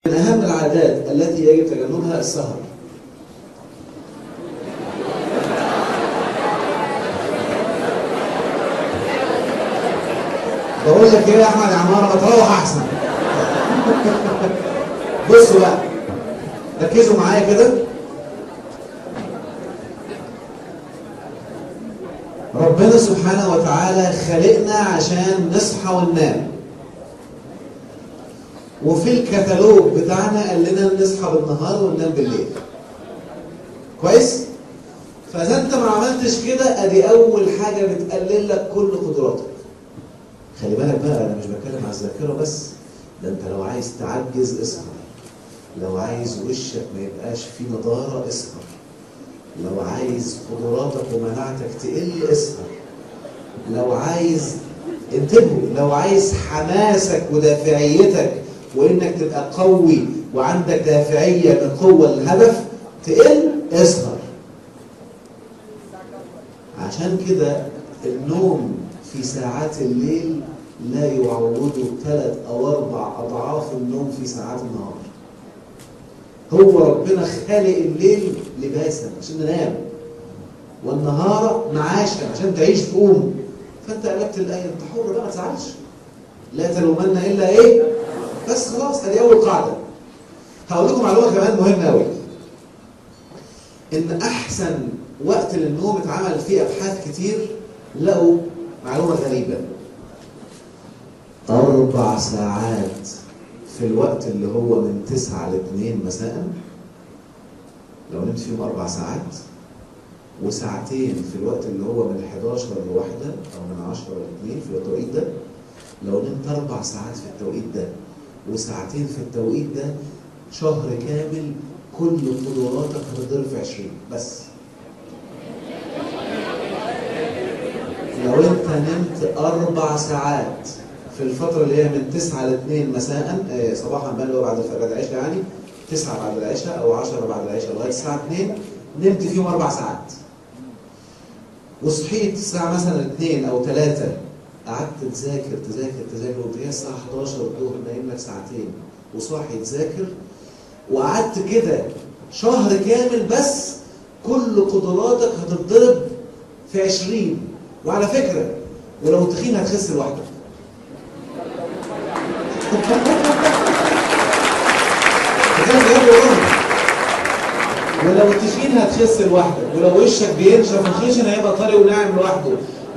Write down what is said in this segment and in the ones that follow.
من أهم العادات التي يجب تجنبها السهر. بقول لك ايه يا احمد يا عماره، ما تروح احسن. بصوا بقى، ركزوا معايا كده. ربنا سبحانه وتعالى خلقنا عشان نصحى وننام، وفي الكتالوج بتاعنا قال لنا نصحى بالنهار وننام بالليل. كويس؟ فاذا انت ما عملتش كده، ادي اول حاجه بتقلل لك كل قدراتك. خلي بالك بقى، انا مش بتكلم على الذاكره بس، ده انت لو عايز تعجز اسهر، لو عايز وشك ما يبقاش فيه نضاره اسهر، لو عايز قدراتك ومناعتك تقل اسهر، لو عايز، انتبهوا، لو عايز حماسك ودافعيتك وانك تبقى قوي وعندك دافعيه من قوه الهدف تقل اسهر. عشان كده النوم في ساعات الليل لا يعوض 3 أو 4 أضعاف النوم في ساعات النهار. هو ربنا خالق الليل لباسا عشان ننام، والنهار معاشا عشان تعيش تقوم. فانت قلبت الآية، انت حر بقى، ما تزعلش. لا تلومن إلا إيه؟ بس خلاص، هذه أول قاعدة. هقول لكم معلومة كمان مهمة أوي، إن أحسن وقت للنوم اتعمل فيه أبحاث كتير، لقوا معلومة غريبة. 4 ساعات في الوقت اللي هو من 9 ل 2 مساء، لو نمت فيهم 4 ساعات، وساعتين في الوقت اللي هو من 11 ل 1 أو من 10 ل 2 في التوقيت ده. لو نمت 4 ساعات في التوقيت ده وساعتين في التوقيت ده، شهر كامل كل قدراتك هتضرب في 20 بس. لو انت نمت 4 ساعات في الفترة اللي هي من 9 ل 2 مساء، صباحا بقى اللي هو بعد العشاء، يعني 9 بعد العشاء أو 10 بعد العشاء لغاية الساعة 2، نمت فيهم 4 ساعات، وصحيت الساعة مثلا 2 أو 3، قعدت تذاكر وتلاقيها الساعة 11 الظهر، نايم لك ساعتين وصاحي تذاكر، وقعدت كده شهر كامل، بس كل قدراتك هتتضرب في 20. وعلى فكرة، ولو تخين هتخس لوحدك. ولو تخين هتخس لوحدك، ولو وشك بينشف الخشن هيبقى طري وناعم لوحده،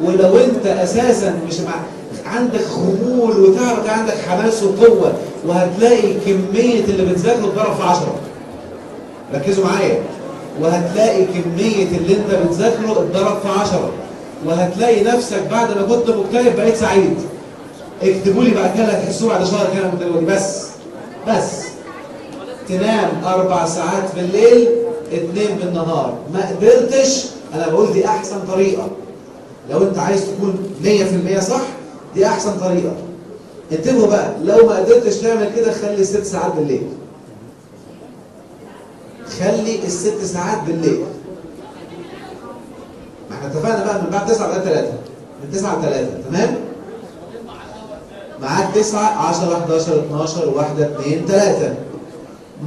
ولو انت اساسا مش عندك خمول وتعرف عندك حماس وقوه، وهتلاقي كميه اللي بتذاكره اتضرب في 10. ركزوا معايا، وهتلاقي كميه اللي انت بتذاكره اتضرب في 10، وهتلاقي نفسك بعد ما كنت مكتئب بقيت سعيد. اكتبوا لي بعد كده، هتحسوه بعد شهر كده مكتئب. بس تنام 4 ساعات بالليل، 2 بالنهار. ما قدرتش، انا بقول دي احسن طريقه. لو انت عايز تكون 100% صح، دي احسن طريقه. انتبهوا بقى، لو ما قدرتش تعمل كده، خلي 6 ساعات بالليل. خلي ال6 ساعات بالليل. ما احنا اتفقنا بقى من بعد 9 لغايه 3، من 9 ل 3، تمام؟ معاك 9 10 11 12 1 2 3.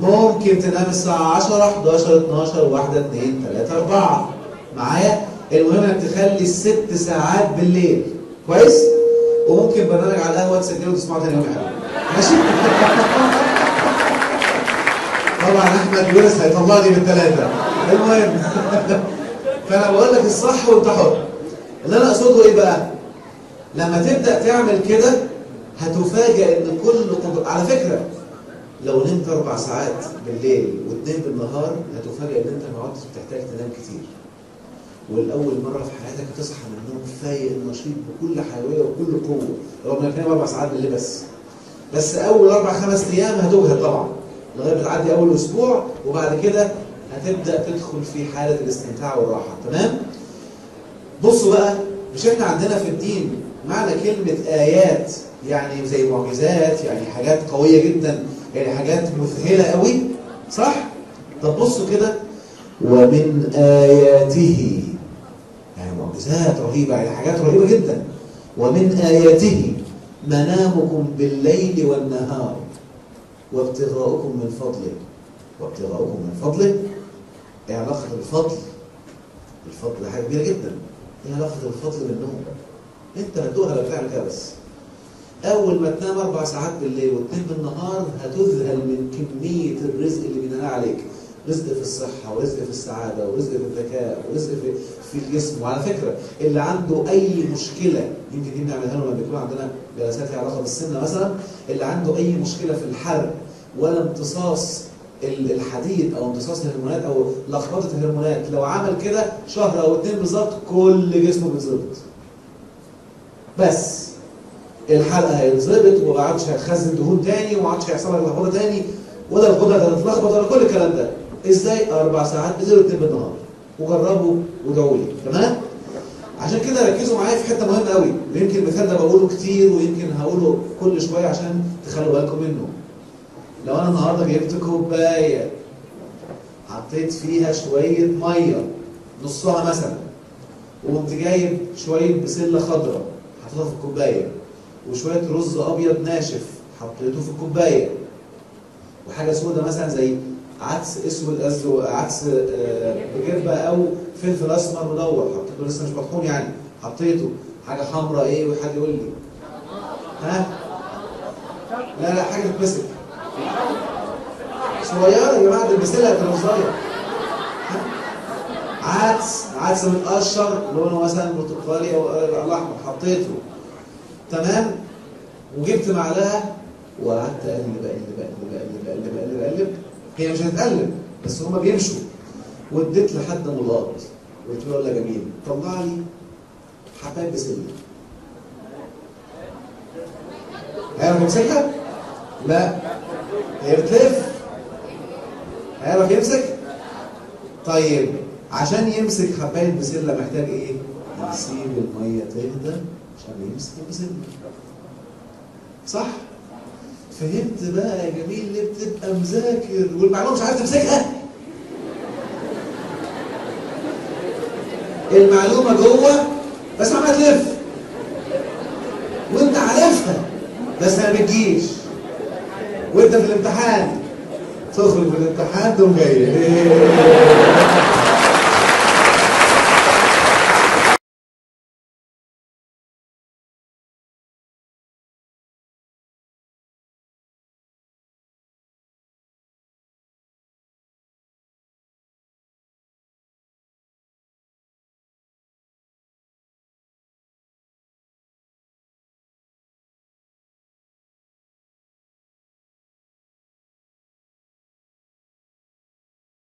ممكن تنام الساعة 10 11 12 1 2 3 4 معايا. المهم انك تخلي ال6 ساعات بالليل. كويس؟ وممكن برنامج على القهوة تسجله وتسمعه تاني يوم حلو. ماشي؟ طبعا احمد يونس هيطلع لي من 3. المهم فانا بقول لك الصح وانت حر. اللي انا اقصده ايه بقى؟ لما تبدأ تعمل كده هتفاجئ ان على فكرة، لو نمت 4 ساعات بالليل و2 بالنهار، هتفاجئ ان انت ما عدتش بتحتاج تنام كتير. والأول مرة في حياتك تصحى من النوم فايق نشيط بكل حيوية وبكل قوة، رغم انك تنام 4 ساعات بالليل بس أول 4-5 أيام هتجهد طبعا، لغاية ما تعدي أول أسبوع، وبعد كده هتبدأ تدخل في حالة الاستمتاع والراحة. تمام؟ بصوا بقى، مش احنا عندنا في الدين معنى كلمة آيات يعني زي معجزات، يعني حاجات قوية جدا، يعني حاجات مذهلة قوي، صح؟ طب بصوا كده، ومن آياته، يعني معجزات رهيبة، يعني حاجات رهيبة جدا. ومن آياته منامكم بالليل والنهار. وابتغاؤكم من فضله. وابتغاؤكم من فضله، ايه علاقة الفضل؟ الفضل حاجة كبيرة جدا. ايه علاقة الفضل بالنوم؟ انت هتدوها لو بتعمل كده بس. اول ما تنام 4 ساعات بالليل وتنام بالنهار هتذهل من كمية الرزق اللي بينال عليك. رزق في الصحة، ورزق في السعادة، ورزق في الذكاء، ورزق في الجسم. وعلى فكرة اللي عنده أي مشكلة، يمكن دي بنعملها له لما بيكون عندنا جلسات ليها علاقة بالسمنة مثلا، اللي عنده أي مشكلة في الحرق ولا امتصاص الحديد أو امتصاص الهرمونات أو لخبطة الهرمونات، لو عمل كده شهر أو 2 بالظبط كل جسمه بيتظبط. بس الحرق هيتظبط وما عادش هيخزن دهون تاني وما عادش هيحصل لك لخبطة تاني ولا الغدة هتتلخبط ولا كل الكلام ده. ازاي؟ 4 ساعات بالليل و2 بالنهار. وجربوا وادعوا لي، تمام؟ عشان كده ركزوا معايا في حته مهمه قوي، ويمكن المثال ده بقوله كتير ويمكن هقوله كل شويه عشان تخلوا بالكم منه. لو انا النهارده جبت كوبايه حطيت فيها شويه ميه نصها مثلا، وقمت جايب شويه بسله خضراء حطيتها في الكوبايه، وشويه رز ابيض ناشف حطيته في الكوبايه، وحاجه سودة مثلا زي عدس اسود عدس بجبه او فلفل اسمر مدور حطيته لسه مش مطحون يعني، حطيته حاجه حمراء ايه وحد يقول لي ها؟ لا حاجه تتمسك صغيره يا جماعه، البسله هتبقى صغيره. عدس متقشر لونه مثلا برتقالي او الاحمر حطيته، تمام؟ وجبت معلقه وقعدت اقلب. هي مش هتتقلب بس هما بيمشوا، واديت لحد مضاد قلت له يلا جميل طلع لي حبايه بسله. هيعرف يمسكها؟ لا هي بتلف. هيعرف يمسك؟ طيب عشان يمسك حبايه بسله محتاج ايه؟ يسيب الميه تهدى عشان يمسك البسله، صح؟ فهمت بقى يا جميل ليه بتبقى مذاكر والمعلومه مش عارف تمسكها؟ المعلومه جوه بس عماله تلف وانت عارفها بس ما بتجيش، وانت في الامتحان تخرج من الامتحان تقوم جاي